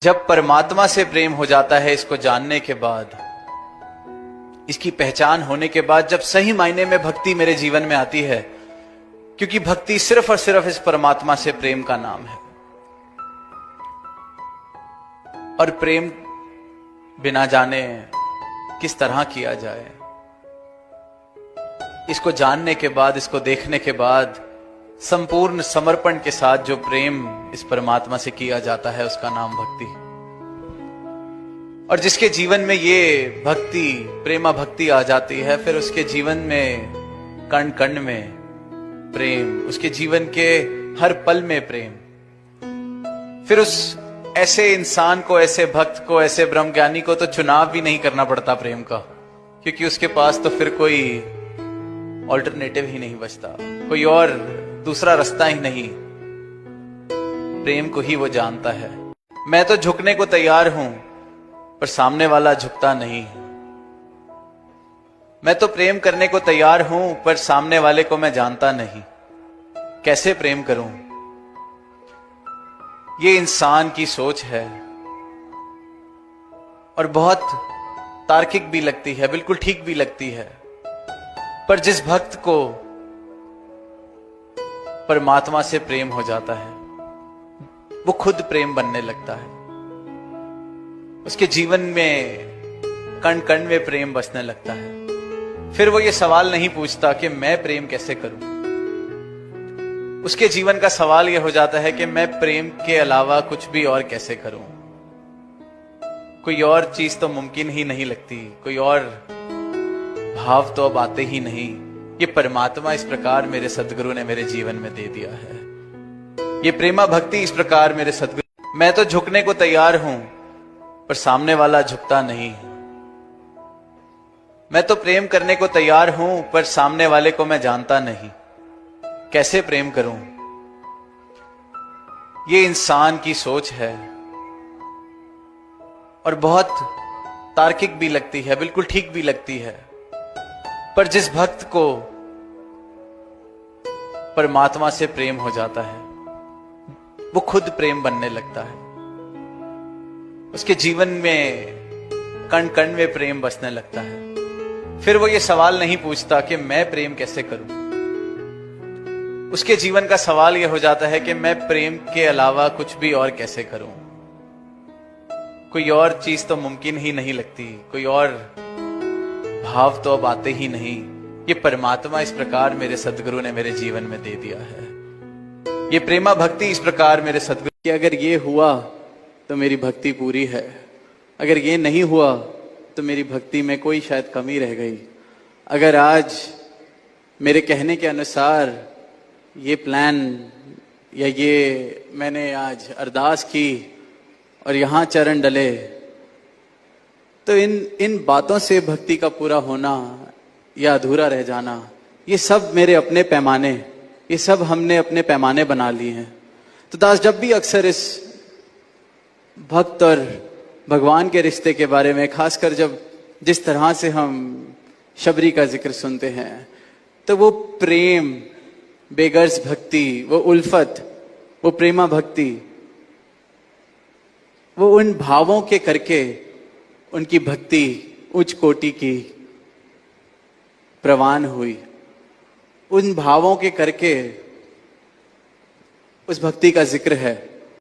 जब परमात्मा से प्रेम हो जाता है, इसको जानने के बाद, इसकी पहचान होने के बाद, जब सही मायने में भक्ति मेरे जीवन में आती है, क्योंकि भक्ति सिर्फ और सिर्फ इस परमात्मा से प्रेम का नाम है। और प्रेम बिना जाने किस तरह किया जाए, इसको जानने के बाद, इसको देखने के बाद, संपूर्ण समर्पण के साथ जो प्रेम इस परमात्मा से किया जाता है, उसका नाम भक्ति। और जिसके जीवन में ये भक्ति, प्रेमा भक्ति आ जाती है, फिर उसके जीवन में कण कण में प्रेम, उसके जीवन के हर पल में प्रेम। फिर उस ऐसे इंसान को, ऐसे भक्त को, ऐसे ब्रह्मज्ञानी को तो चुनाव भी नहीं करना पड़ता प्रेम का, क्योंकि उसके पास तो फिर कोई ऑल्टरनेटिव ही नहीं बचता, कोई और दूसरा रास्ता ही नहीं। प्रेम को ही वो जानता है। मैं तो झुकने को तैयार हूं, पर सामने वाला झुकता नहीं। मैं तो प्रेम करने को तैयार हूं, पर सामने वाले को मैं जानता नहीं। कैसे प्रेम करूं? ये इंसान की सोच है और बहुत तार्किक भी लगती है, बिल्कुल ठीक भी लगती है। पर जिस भक्त को परमात्मा से प्रेम हो जाता है, वो खुद प्रेम बनने लगता है। उसके जीवन में कण कण में प्रेम बसने लगता है। फिर वो ये सवाल नहीं पूछता कि मैं प्रेम कैसे करूं। उसके जीवन का सवाल यह हो जाता है कि मैं प्रेम के अलावा कुछ भी और कैसे करूं। कोई और चीज तो मुमकिन ही नहीं लगती, कोई और भाव तो अब आते ही नहीं। ये परमात्मा इस प्रकार मेरे सदगुरु ने मेरे जीवन में दे दिया है। ये प्रेमा भक्ति इस प्रकार मेरे सदगुरु। मैं तो झुकने को तैयार हूं, पर सामने वाला झुकता नहीं। मैं तो प्रेम करने को तैयार हूं, पर सामने वाले को मैं जानता नहीं। कैसे प्रेम करूं? ये इंसान की सोच है और बहुत तार्किक भी लगती है, बिल्कुल ठीक भी लगती है। पर जिस भक्त को परमात्मा से प्रेम हो जाता है, वो खुद प्रेम बनने लगता है। उसके जीवन में कण कण में प्रेम बसने लगता है। फिर वो ये सवाल नहीं पूछता कि मैं प्रेम कैसे करूं। उसके जीवन का सवाल यह हो जाता है कि मैं प्रेम के अलावा कुछ भी और कैसे करूं। कोई और चीज तो मुमकिन ही नहीं लगती, कोई और भाव तो अब आते ही नहीं। ये परमात्मा इस प्रकार मेरे सदगुरु ने मेरे जीवन में दे दिया है। ये प्रेमा भक्ति इस प्रकार मेरे सदगुरु कि अगर ये हुआ तो मेरी भक्ति पूरी है, अगर ये नहीं हुआ तो मेरी भक्ति में कोई शायद कमी रह गई। अगर आज मेरे कहने के अनुसार ये प्लान या ये मैंने आज अरदास की और यहां चरण डले, तो इन बातों से भक्ति का पूरा होना या अधूरा रह जाना, ये सब मेरे अपने पैमाने, ये सब हमने अपने पैमाने बना लिए हैं। तो दास जब भी अक्सर इस भक्त और भगवान के रिश्ते के बारे में, खासकर जब जिस तरह से हम शबरी का जिक्र सुनते हैं, तो वो प्रेम, बेगर्ज भक्ति, वो उल्फत, वो प्रेमा भक्ति, वो उन भावों के करके उनकी भक्ति उच्च कोटि की प्रवान हुई। उन भावों के करके उस भक्ति का जिक्र है।